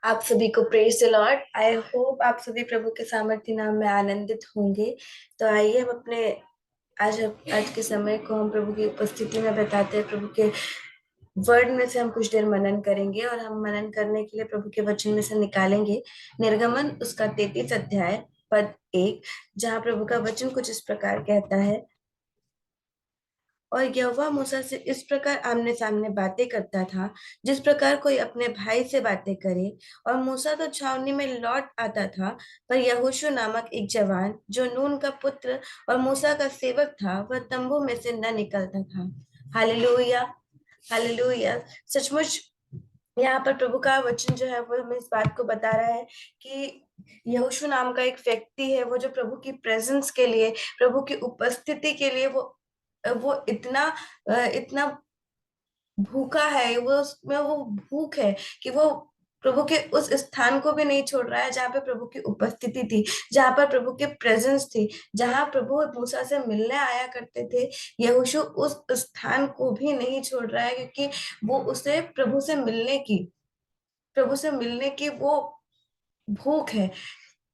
आप सभी को praise the Lord. I hope आप सभी प्रभु के सामर्थ्य नाम में आनंदित होंगे। तो आइए हम अपने आज के समय को हम प्रभु की उपस्थिति में बिताते हैं। प्रभु के वर्ड में से हम कुछ देर मनन करेंगे और हम मनन करने के लिए प्रभु के वचन में से निकालेंगे निर्गमन उसका 33 अध्याय पद 1, जहाँ प्रभु का वचन कुछ इस प्रकार कहता है। और यहोवा मूसा से इस प्रकार आमने सामने बातें करता था, जिस प्रकार कोई अपने भाई से बातें करे। और मूसा तो छावनी में लौट आता था, पर यहोशू नामक एक जवान जो नून का पुत्र और मूसा का सेवक था, वह तंबू में से न निकलता था। Hallelujah, hallelujah. सचमुच यहाँ पर प्रभु का वचन जो है वो हमें इस बात को बता रहा है कि यहोशू नाम का एक व्यक्ति है, वो जो प्रभु की प्रेजेंस के लिए, प्रभु की उपस्थिति के लिए वो इतना भूखा है। वो उसमें वो भूख है कि वो प्रभु के उस स्थान को भी नहीं छोड़ रहा है जहाँ पे प्रभु की उपस्थिति थी, जहाँ पर प्रभु की प्रेजेंस थी, जहाँ प्रभु मूसा से मिलने आया करते थे। यहोशू उस स्थान को भी नहीं छोड़ रहा है, क्योंकि वो उसे प्रभु से मिलने की वो भूख है।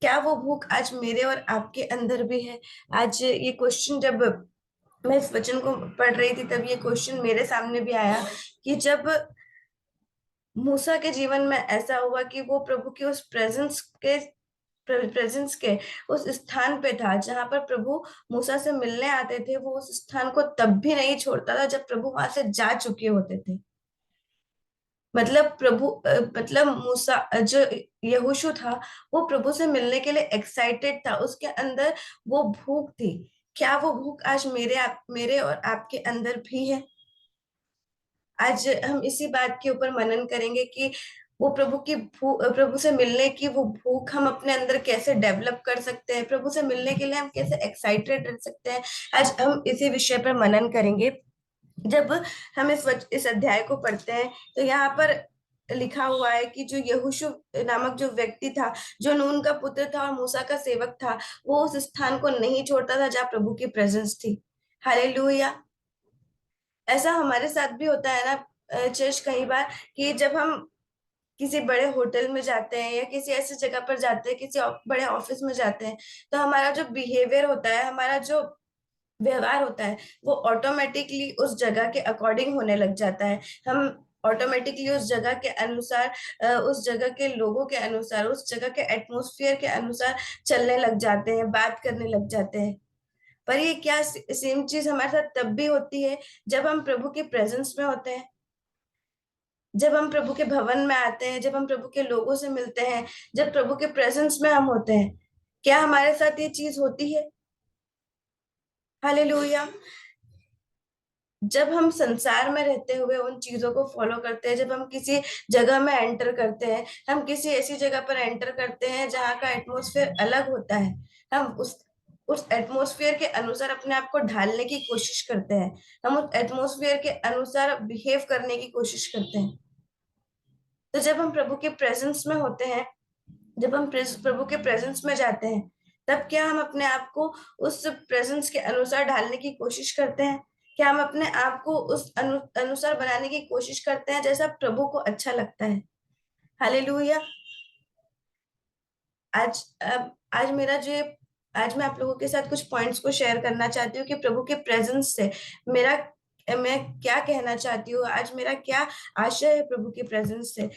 क्या वो भूख आज मेरे और आपके अंदर भी है? आज ये क्वेश्चन, जब मैं इस वचन को पढ़ रही थी, तब ये क्वेश्चन मेरे सामने भी आया कि जब मूसा के जीवन में ऐसा हुआ कि वो प्रभु की उस प्रेजेंस के उस स्थान पे था जहां पर प्रभु मूसा से मिलने आते थे, वो उस स्थान को तब भी नहीं छोड़ता था जब प्रभु वहां से जा चुके होते थे। मतलब मूसा जो यहोशू था, वो प्रभु से मिलने के लिए एक्साइटेड था, उसके अंदर वो भूख थी। क्या वो भूख आज मेरे और आपके अंदर भी है? आज हम इसी बात के ऊपर मनन करेंगे कि वो प्रभु से मिलने की वो भूख हम अपने अंदर कैसे डेवलप कर सकते हैं, प्रभु से मिलने के लिए हम कैसे एक्साइटेड रह सकते हैं। आज हम इसी विषय पर मनन करेंगे। जब हम इस अध्याय को पढ़ते हैं, तो यहाँ पर लिखा हुआ है कि जो यहोशू नामक जो व्यक्ति था, जो नून का पुत्र था और मूसा का सेवक था, वो उस स्थान को नहीं छोड़ता था जहाँ प्रभु की प्रेजेंस थी। हालेलुया। ऐसा हमारे साथ भी होता है ना चर्च, कई बार, कि जब हम किसी बड़े होटल में जाते हैं या किसी ऐसी जगह पर जाते हैं, किसी बड़े ऑफिस में जाते हैं, तो हमारा जो बिहेवियर होता है, हमारा जो व्यवहार होता है, वो ऑटोमेटिकली उस जगह के अकॉर्डिंग होने लग जाता है। हम ऑटोमेटिकली उस जगह के अनुसार, उस जगह के लोगों के अनुसार, उस जगह के एटमोस्फियर के अनुसार चलने लग जाते हैं, बात करने लग जाते हैं। पर ये क्या सेम चीज हमारे साथ तब भी होती है जब हम प्रभु के प्रेजेंस में होते हैं, जब हम प्रभु के भवन में आते हैं, जब हम प्रभु के लोगों से मिलते हैं, जब प्रभु के प्रेजेंस में हम होते हैं। क्या हमारे साथ ये चीज होती है? हालेलुया। जब हम संसार में रहते हुए उन चीजों को फॉलो करते हैं, जब हम किसी जगह में एंटर करते हैं, हम किसी ऐसी जगह पर एंटर करते हैं जहाँ का एटमॉस्फेयर अलग होता है, हम उस एटमॉस्फेयर के अनुसार अपने आप को ढालने की कोशिश करते हैं, हम उस एटमॉस्फेयर के अनुसार बिहेव करने की कोशिश करते हैं। तो जब हम प्रभु के प्रेजेंस में होते हैं, जब हम प्रभु के प्रेजेंस में जाते हैं, तब क्या हम अपने आप को उस प्रेजेंस के अनुसार ढालने की कोशिश करते हैं? क्या हम अपने आप को उस अनुसार बनाने की कोशिश करते हैं जैसा प्रभु को अच्छा लगता है? हालेलुया। आज आज मेरा जो आज मैं आप लोगों के साथ कुछ पॉइंट्स को शेयर करना चाहती हूँ कि प्रभु के प्रेजेंस से मेरा मैं क्या कहना चाहती हूँ, आज मेरा क्या आशय है प्रभु के प्रेजेंस से।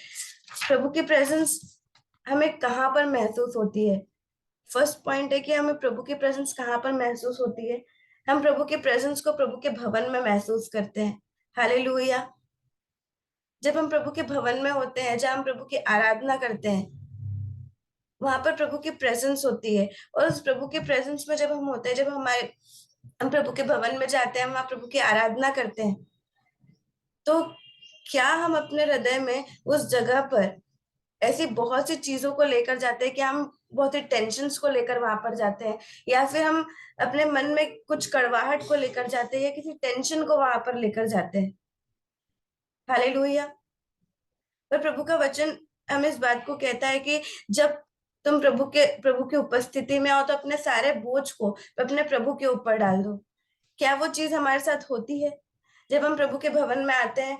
प्रभु की प्रेजेंस हमें कहाँ पर महसूस होती है? फर्स्ट पॉइंट है कि हमें प्रभु की प्रेजेंस कहाँ पर महसूस होती है? हम प्रभु के प्रेजेंस को प्रभु के भवन में महसूस करते हैं। हालेलुया। जब हम प्रभु के भवन में होते हैं, जब हम प्रभु की आराधना करते हैं, वहां पर प्रभु की प्रेजेंस होती है। और उस प्रभु के प्रेजेंस में जब हम होते हैं, जब हम प्रभु के भवन में जाते हैं, वहां प्रभु की आराधना करते हैं, तो क्या हम अपने हृदय में उस जगह पर ऐसी बहुत सी चीजों को लेकर जाते हैं कि हम बहुत ही टेंशन्स को लेकर वहां पर जाते हैं, या फिर हम अपने मन में कुछ कड़वाहट को लेकर जाते हैं या किसी टेंशन को वहां पर लेकर जाते हैं? हालेलुया। पर प्रभु का वचन हमें इस बात को कहता है कि जब तुम प्रभु की उपस्थिति में आओ, तो अपने सारे बोझ को अपने प्रभु के ऊपर डाल दो। क्या वो चीज हमारे साथ होती है? जब हम प्रभु के भवन में आते हैं,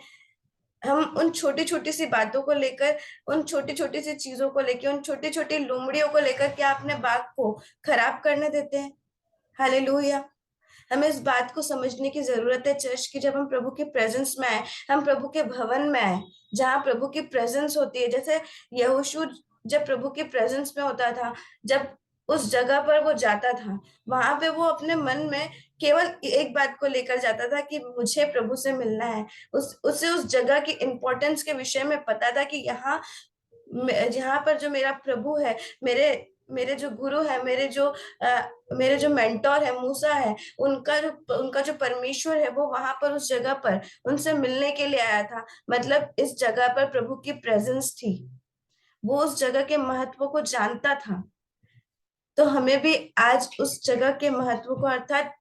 हम उन छोटी छोटी सी बातों को लेकर, उन छोटी छोटी सी चीजों को लेकर, उन छोटी छोटी लोमड़ियों को लेकर क्या अपने बाग को खराब करने देते हैं? हालेलुया। हमें इस बात को समझने की जरूरत है चर्च की, जब हम प्रभु के प्रेजेंस में आए, हम प्रभु के भवन में आए, जहाँ प्रभु की प्रेजेंस होती है। जैसे यहोशू जब प्रभु की प्रेजेंस में होता था, जब उस जगह पर वो जाता था, वहां पे वो अपने मन में केवल एक बात को लेकर जाता था कि मुझे प्रभु से मिलना है। उसे उस जगह की इंपॉर्टेंस के विषय में पता था कि यहाँ पर जो मेरा प्रभु है, मेरे मेरे जो गुरु है, मेरे जो मेंटोर है मूसा है, उनका जो परमेश्वर है, वो वहां पर उस जगह पर उनसे मिलने के लिए आया था। मतलब इस जगह पर प्रभु की प्रेजेंस थी। वो उस जगह के महत्व को जानता था। तो हमें भी आज उस जगह के महत्व को, अर्थात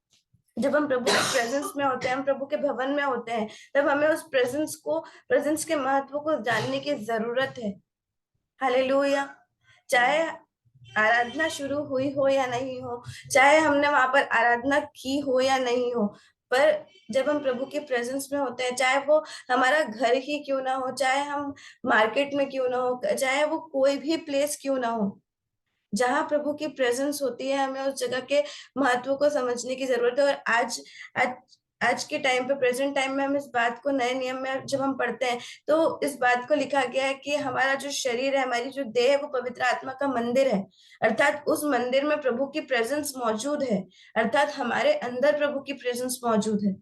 जब हम प्रभु के प्रेजेंस में होते हैं, हम प्रभु के भवन में होते हैं, तब हमें उस प्रेजेंस के महत्व को जानने की जरूरत है। हालेलुया। चाहे आराधना शुरू हुई हो या नहीं हो, चाहे हमने वहां पर आराधना की हो या नहीं हो, पर जब हम प्रभु के प्रेजेंस में होते हैं, चाहे वो हमारा घर ही क्यों ना हो, चाहे हम मार्केट में क्यों ना हो, चाहे वो कोई भी प्लेस क्यों ना हो, जहाँ प्रभु की प्रेजेंस होती है, हमें उस जगह के महत्व को समझने की जरूरत है। और आज आज के टाइम पे, प्रेजेंट टाइम में, हम इस बात को नए नियम में जब हम पढ़ते हैं, तो इस बात को लिखा गया है कि हमारा जो शरीर है, हमारी जो देह है, वो पवित्र आत्मा का मंदिर है। अर्थात उस मंदिर में प्रभु की प्रेजेंस मौजूद है, अर्थात हमारे अंदर प्रभु की प्रेजेंस मौजूद है।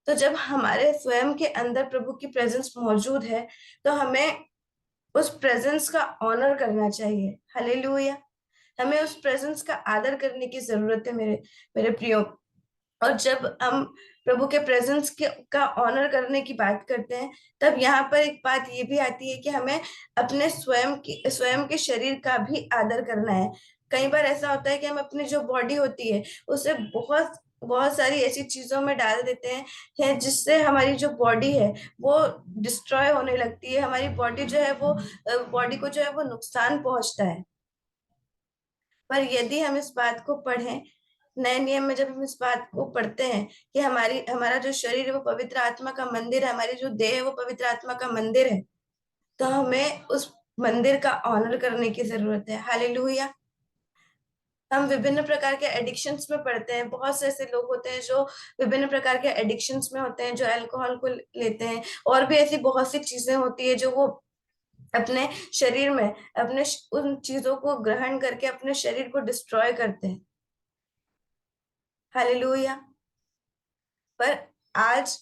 तो जब हमारे स्वयं के अंदर प्रभु की प्रेजेंस मौजूद है, तो हमें उस प्रेजेंस का ऑनर करना चाहिए। हालेलुया। हमें उस प्रेजेंस का आदर करने की जरूरत है, मेरे मेरे प्रियो। और जब हम प्रभु के प्रेजेंस के का ऑनर करने की बात करते हैं, तब यहाँ पर एक बात ये भी आती है कि हमें अपने स्वयं के शरीर का भी आदर करना है। कई बार ऐसा होता है कि हम अपनी जो बॉडी होती है, उसे बहुत बहुत सारी ऐसी चीजों में डाल देते हैं जिससे हमारी जो बॉडी है वो डिस्ट्रॉय होने लगती है। हमारी बॉडी जो है वो बॉडी को जो है वो नुकसान पहुंचता है। पर यदि हम इस बात को पढ़ें, नए नियम में जब हम इस बात को पढ़ते हैं कि हमारा जो शरीर है वो पवित्र आत्मा का मंदिर है, हमारी जो देह है वो पवित्र आत्मा का मंदिर है, तो हमें उस मंदिर का ऑनर करने की जरूरत है। हालेलुया। हम विभिन्न प्रकार के एडिक्शंस में पड़ते हैं। बहुत से ऐसे लोग होते हैं जो विभिन्न प्रकार के एडिक्शंस में होते हैं, जो अल्कोहल को लेते हैं, और भी ऐसी बहुत सी चीजें होती है जो वो अपने शरीर में, उन चीजों को ग्रहण करके अपने शरीर को डिस्ट्रॉय करते हैं। हालेलुया। पर आज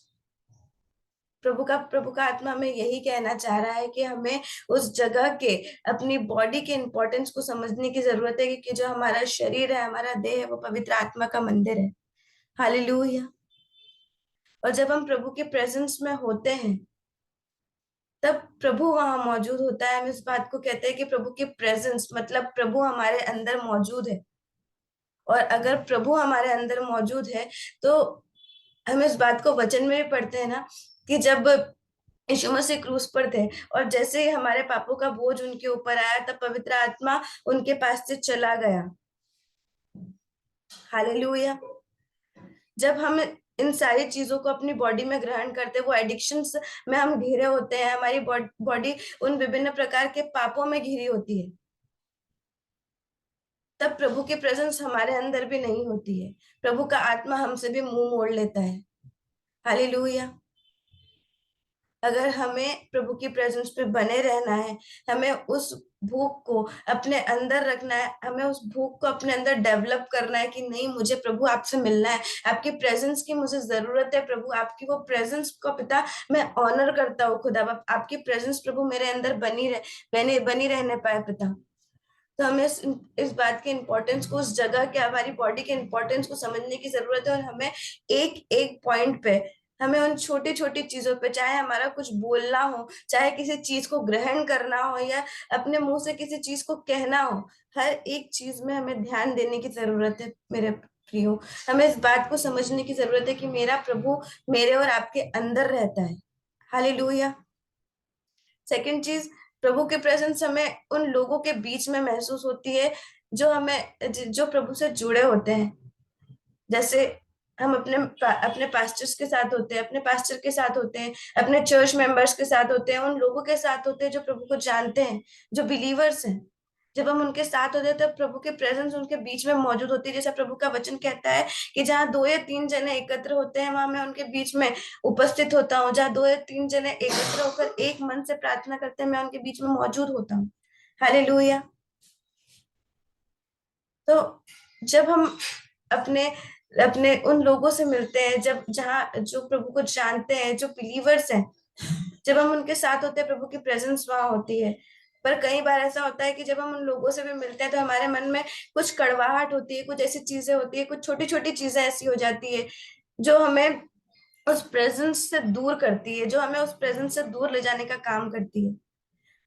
प्रभु का आत्मा में यही कहना चाह रहा है कि हमें उस जगह के, अपनी बॉडी के इंपॉर्टेंस को समझने की जरूरत है, कि जो हमारा शरीर है, हमारा देह है, वो पवित्र आत्मा का मंदिर है। हालेलुया। और जब हम प्रभु के प्रेजेंस में होते हैं, तब प्रभु वहां मौजूद होता है। हम इस बात को कहते हैं कि प्रभु की प्रेजेंस मतलब प्रभु हमारे अंदर मौजूद है। और अगर प्रभु हमारे अंदर मौजूद है, तो हम इस बात को वचन में भी पढ़ते हैं ना, कि जब यीशु मसीह क्रूस पर थे, और जैसे ही हमारे पापों का बोझ उनके ऊपर आया, तब पवित्र आत्मा उनके पास से चला गया। हालेलुया। जब हम इन सारी चीजों को अपनी बॉडी में ग्रहण करते हैं, वो एडिक्शंस में हम घिरे होते हैं, हमारी बॉडी उन विभिन्न प्रकार के पापों में घिरी होती है, तब प्रभु की प्रेजेंस हमारे अंदर भी नहीं होती है। प्रभु का आत्मा हमसे भी मुंह मोड़ लेता है। हालेलुया। अगर हमें प्रभु की प्रेजेंस पे बने रहना है, हमें उस भूख को अपने अंदर रखना है, हमें उस भूख को अपने अंदर डेवलप करना है कि नहीं, मुझे प्रभु आपसे मिलना है, आपकी प्रेजेंस की मुझे जरूरत है। प्रभु आपकी वो प्रेजेंस को पिता मैं ऑनर करता हूँ। खुदा आपकी प्रेजेंस प्रभु मेरे अंदर बनी रहने पाए पिता। तो हमें इस बात के इम्पोर्टेंस को, उस जगह के, हमारी बॉडी के इम्पोर्टेंस को समझने की जरूरत है। और हमें एक एक पॉइंट पे, हमें उन छोटी छोटी चीजों पे, चाहे हमारा कुछ बोलना हो, चाहे किसी चीज को ग्रहण करना हो, या अपने मुंह से किसी चीज को कहना हो, हर एक चीज में हमें ध्यान देने की जरूरत है मेरे प्रियो। हमें इस बात को समझने की जरूरत है कि मेरा प्रभु मेरे और आपके अंदर रहता है। हालेलुया। सेकंड चीज, प्रभु की प्रेजेंस हमें उन लोगों के बीच में महसूस होती है जो प्रभु से जुड़े होते हैं। जैसे हम अपने पास्टर्स के साथ होते हैं, अपने पास्टर के साथ होते हैं, अपने चर्च मेंबर्स के साथ होते हैं, उन लोगों के साथ होते हैं जो प्रभु को जानते हैं, जो बिलीवर्स हैं। जब हम उनके साथ होते हैं तब प्रभु के प्रेजेंस उनके बीच में मौजूद होती है। जैसा प्रभु का वचन कहता है कि जहाँ 2 या 3 जने एकत्र होते हैं वहां मैं उनके बीच में उपस्थित होता हूँ। जहाँ 2 या 3 जने एकत्र होकर एक मन से प्रार्थना करते हैं, मैं उनके बीच में मौजूद होता हूँ। हालेलुया। तो जब हम अपने अपने उन लोगों से मिलते हैं, जब जहाँ जो प्रभु को जानते हैं, जो बिलीवर्स हैं, जब हम उनके साथ होते हैं प्रभु की प्रेजेंस वहां होती है। पर कई बार ऐसा होता है कि जब हम उन लोगों से भी मिलते हैं तो हमारे मन में कुछ कड़वाहट होती है, कुछ ऐसी चीजें होती है, कुछ छोटी छोटी चीजें ऐसी हो जाती है जो हमें उस प्रेजेंस से दूर करती है, जो हमें उस प्रेजेंस से दूर ले जाने का काम करती है।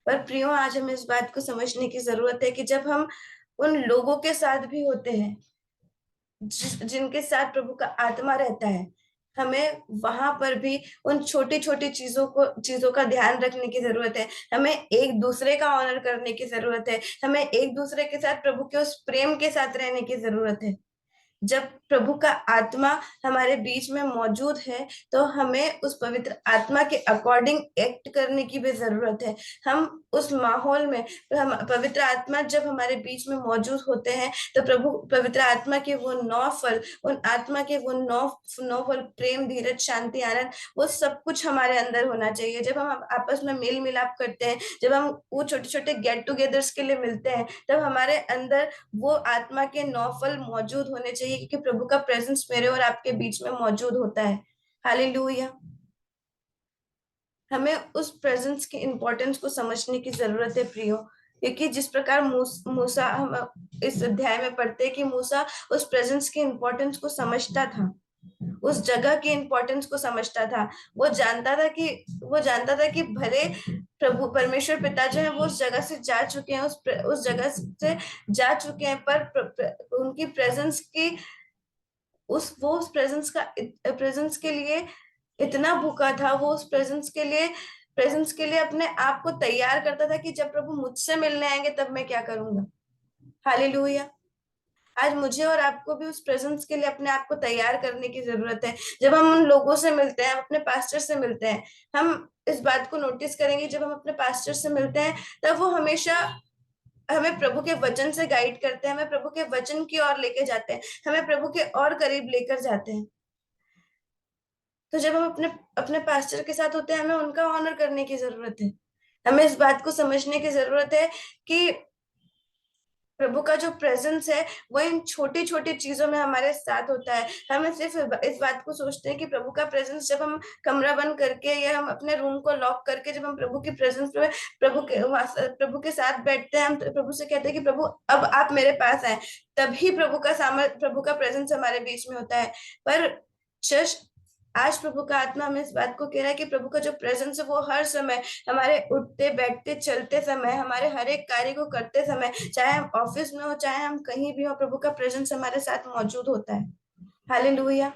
पर प्रियो, आज हमें इस बात को समझने की जरूरत है कि जब हम उन लोगों के साथ भी होते हैं जिनके साथ प्रभु का आत्मा रहता है, हमें वहां पर भी उन छोटी छोटी चीजों का ध्यान रखने की जरूरत है। हमें एक दूसरे का ऑनर करने की जरूरत है। हमें एक दूसरे के साथ प्रभु के उस प्रेम के साथ रहने की जरूरत है। जब प्रभु का आत्मा हमारे बीच में मौजूद है तो हमें उस पवित्र आत्मा के अकॉर्डिंग एक्ट करने की भी जरूरत है। हम उस माहौल में, हम पवित्र आत्मा जब हमारे बीच में मौजूद होते हैं तो प्रभु पवित्र आत्मा के वो 9 फल, उन आत्मा के वो 9 9 फल, प्रेम, धीरज, शांति, आनंद, वो सब कुछ हमारे अंदर होना चाहिए। जब हम आपस में मेल मिलाप करते हैं, जब हम वो छोटे छोटे गेट टुगेदर्स के लिए मिलते हैं, तब हमारे अंदर वो आत्मा के 9 फल मौजूद होने चाहिए, क्योंकि प्रभु का प्रेजेंस मेरे और आपके बीच में मौजूद होता है। हालेलुया। हमें उस प्रेजेंस की इंपॉर्टेंस को समझने की जरूरत है प्रियो। क्योंकि जिस प्रकार मूसा, हम इस अध्याय में पढ़ते हैं कि मूसा उस प्रेजेंस की इंपॉर्टेंस को समझता था, उस जगह की इंपॉर्टेंस को समझता था। वो जानता था कि भले प्रभु परमेश्वर पिता जो है वो उस जगह से जा चुके हैं, उस जगह से जा चुके हैं, पर उनकी प्रेजेंस की उस प्रेजेंस के लिए इतना भूखा था। वो उस प्रेजेंस के लिए अपने आप को तैयार करता था कि जब प्रभु मुझसे मिलने आएंगे तब मैं क्या करूंगा। हालेलुया। आज मुझे और आपको भी उस प्रेजेंस के लिए अपने आप को तैयार करने की जरूरत है। जब हम उन लोगों से मिलते हैं, अपने पास्टर से मिलते हैं, हम इस बात को नोटिस करेंगे, जब हम अपने पास्टर से मिलते हैं तब वो हमेशा हमें प्रभु के वचन से गाइड करते हैं, हमें प्रभु के वचन की ओर लेके जाते हैं, हमें प्रभु के और करीब लेकर जाते हैं। तो जब हम अपने अपने पास्टर के साथ होते हैं, हमें उनका ऑनर करने की जरूरत है। हमें इस बात को समझने की जरूरत है कि प्रभु का जो प्रेजेंस है वो इन छोटी छोटी चीजों में हमारे साथ होता है। हमें सिर्फ इस बात को सोचते हैं कि प्रभु का प्रेजेंस, जब हम कमरा बंद करके या हम अपने रूम को लॉक करके जब हम प्रभु की प्रेजेंस में प्रभु के साथ बैठते हैं, हम तो प्रभु से कहते हैं कि प्रभु अब आप मेरे पास आए, तभी प्रभु का प्रेजेंस हमारे बीच में होता है। पर चर्च, आज प्रभु का आत्मा हमें इस बात को कह रहा है कि प्रभु का जो प्रेजेंस है वो हर समय, हमारे उठते बैठते चलते समय, हमारे हर एक कार्य को करते समय, चाहे हम ऑफिस में हो चाहे हम कहीं भी हो, प्रभु का प्रेजेंस हमारे साथ मौजूद होता है। हालेलुया।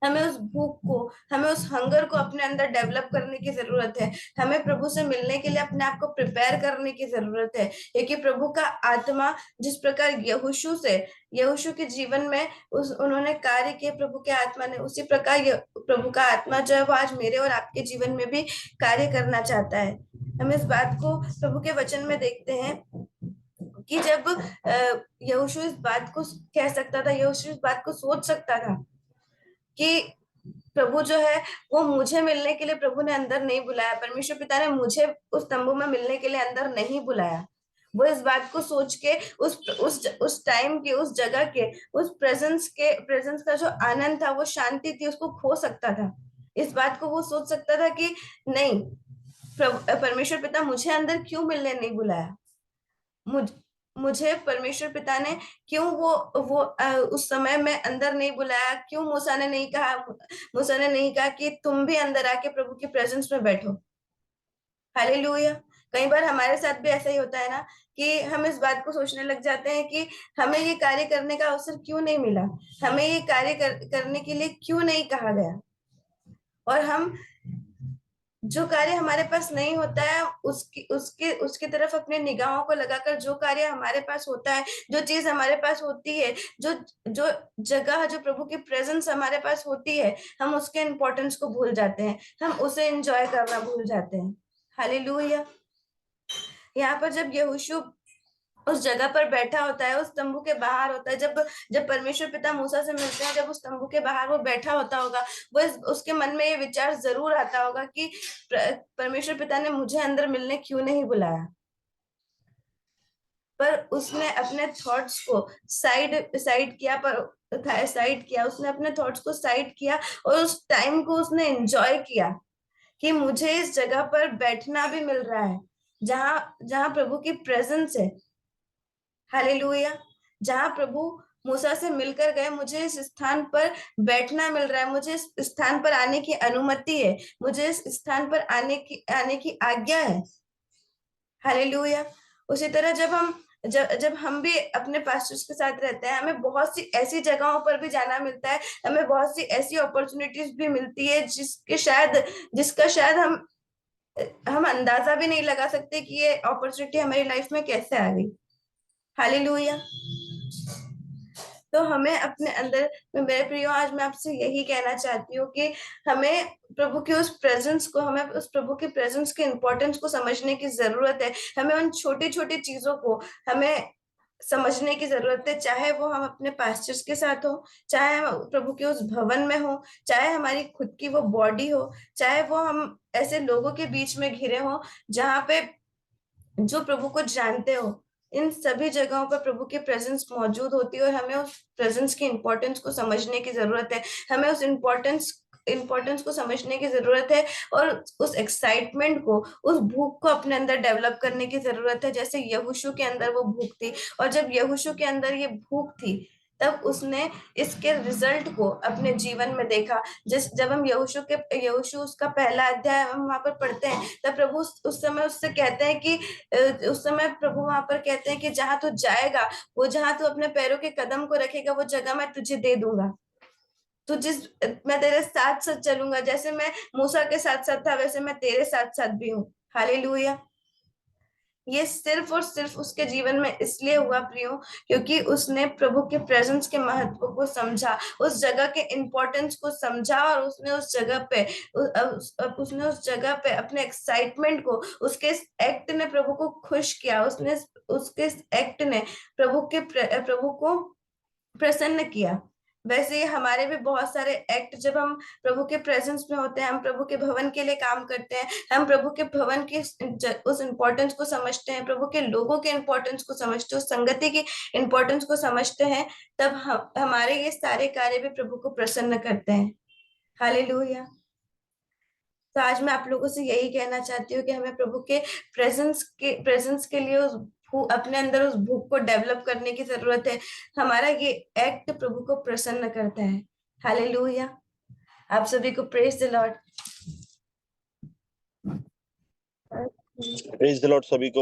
हमें उस भूख को, हमें उस हंगर को अपने अंदर डेवलप करने की जरूरत है। हमें प्रभु से मिलने के लिए अपने आप को प्रिपेयर करने की जरूरत है, क्योंकि प्रभु का आत्मा जिस प्रकार यहोशू के जीवन में उस उन्होंने कार्य किए प्रभु के आत्मा ने, उसी प्रकार प्रभु का आत्मा जो है वो आज मेरे और आपके जीवन में भी कार्य करना चाहता है। हम इस बात को प्रभु के वचन में देखते हैं कि जब यहोशू इस बात को कह सकता था, यहोशू इस बात को सोच सकता था कि प्रभु जो है वो मुझे मिलने के लिए प्रभु ने अंदर नहीं बुलाया, परमेश्वर पिता ने मुझे उस तंबू में मिलने के लिए अंदर नहीं बुलाया। वो इस बात को सोच के उस टाइम के, उस जगह के, उस प्रेजेंस का जो आनंद था, वो शांति थी, उसको खो सकता था। इस बात को वो सोच सकता था कि नहीं, परमेश्वर पिता मुझे अंदर क्यों मिलने नहीं बुलाया, मुझ मुझे परमेश्वर पिता ने क्यों उस समय में अंदर नहीं बुलाया, क्यों मूसा ने नहीं कहा कि तुम भी अंदर आके प्रभु की प्रेजेंस में बैठो। हालेलुया। कई बार हमारे साथ भी ऐसा ही होता है ना, कि हम इस बात को सोचने लग जाते हैं कि हमें ये कार्य करने का अवसर क्यों नहीं मिला, हमें ये कार्य करने के लिए क्यों नहीं कहा गया। और हम जो कार्य हमारे पास नहीं होता है, उसकी उसके उसकी तरफ अपने निगाहों को लगाकर जो कार्य हमारे पास होता है, जो चीज हमारे पास होती है, जो जो जगह, जो प्रभु की प्रेजेंस हमारे पास होती है, हम उसके इम्पोर्टेंस को भूल जाते हैं, हम उसे एंजॉय करना भूल जाते हैं। हालेलुया। यहाँ पर जब यहोशू उस जगह पर बैठा होता है, उस तंबू के बाहर होता है, जब जब परमेश्वर पिता मूसा से मिलते हैं, जब उस तंबू के बाहर वो बैठा होता होगा, उसके मन में ये विचार जरूर आता होगा कि परमेश्वर पिता ने मुझे अंदर मिलने क्यों नहीं बुलाया। पर उसने अपने थॉट्स को साइड साइड किया, साइड किया, उसने अपने थॉट्स को साइड किया और उस टाइम को उसने एंजॉय किया कि मुझे इस जगह पर बैठना भी मिल रहा है, जहां जहां प्रभु की प्रेजेंस है। हालेलुया। जहां प्रभु मूसा से मिलकर गए, मुझे इस स्थान पर बैठना मिल रहा है, मुझे इस स्थान पर आने की अनुमति है, मुझे इस स्थान पर आने की आज्ञा है। हालेलुया। उसी तरह जब हम भी अपने पास्टर्स के साथ रहते हैं, हमें बहुत सी ऐसी जगहों पर भी जाना मिलता है, हमें बहुत सी ऐसी अपॉर्चुनिटीज भी मिलती है जिसका शायद हम अंदाजा भी नहीं लगा सकते कि ये अपॉर्चुनिटी हमारी लाइफ में कैसे आ गई। हालेलुया। तो हमें अपने अंदर, मेरे प्रियो, आज मैं आपसे यही कहना चाहती हूँ कि हमें प्रभु की उस प्रेजेंस को, हमें उस प्रभु की प्रेजेंस के इम्पोर्टेंस को समझने की जरूरत है। हमें उन छोटी छोटी चीजों को हमें समझने की जरूरत है, चाहे वो हम अपने पास्टर्स के साथ हो, चाहे हम प्रभु के उस भवन में हो, चाहे हमारी खुद की वो बॉडी हो, चाहे वो हम ऐसे लोगों के बीच में घिरे हो जहाँ पे जो प्रभु को जानते हो। इन सभी जगहों पर प्रभु की प्रेजेंस मौजूद होती है और हमें उस प्रेजेंस की इम्पोर्टेंस को समझने की जरूरत है। हमें उस इम्पोर्टेंस को समझने की जरूरत है और उस एक्साइटमेंट को, उस भूख को अपने अंदर डेवलप करने की जरूरत है, जैसे यहोशू के अंदर वो भूख थी। और जब यहोशू के अंदर ये भूख थी, तब उसने इसके रिजल्ट को अपने जीवन में देखा। जब हम यहोशू उसका पहला अध्याय हम वहां पर पढ़ते हैं, तब प्रभु उस समय उससे कहते हैं कि उस समय प्रभु वहां पर कहते हैं कि जहां तू जाएगा, वो जहां तू अपने पैरों के कदम को रखेगा, वो जगह मैं तुझे दे दूंगा। तू जिस मैं तेरे साथ साथ चलूंगा, जैसे मैं मूसा के साथ साथ था, वैसे मैं तेरे साथ साथ भी हूँ। हालेलुया। ये सिर्फ और सिर्फ उसके जीवन में इसलिए हुआ प्रियो, क्योंकि उसने प्रभु के प्रेजेंस के महत्व को समझा, उस जगह के इम्पोर्टेंस को समझा, और उसने उस जगह पे अपने एक्साइटमेंट को, उसके एक्ट ने प्रभु को खुश किया, उसके एक्ट ने प्रभु को प्रसन्न किया। वैसे ही हमारे भी बहुत सारे एक्ट, जब हम प्रभु के प्रेजेंस में होते हैं, हम प्रभु के भवन के लिए काम करते हैं, हम प्रभु के भवन की उस इम्पोर्टेंस को समझते हैं, प्रभु के लोगों के इम्पोर्टेंस को समझते हैं, उस संगति की इम्पोर्टेंस को समझते हैं, तब हमारे ये सारे कार्य भी प्रभु को प्रसन्न करते हैं। हालेलुया। तो आज मैं आप लोगों से यही कहना चाहती हूँ कि हमें प्रभु के प्रेजेंस के लिए अपने अंदर उस भूख को डेवलप करने की जरूरत है। हमारा ये एक्ट प्रभु को प्रसन्न करता है। हालेलुया। आप सभी को praise the Lord. Praise the Lord सभी को।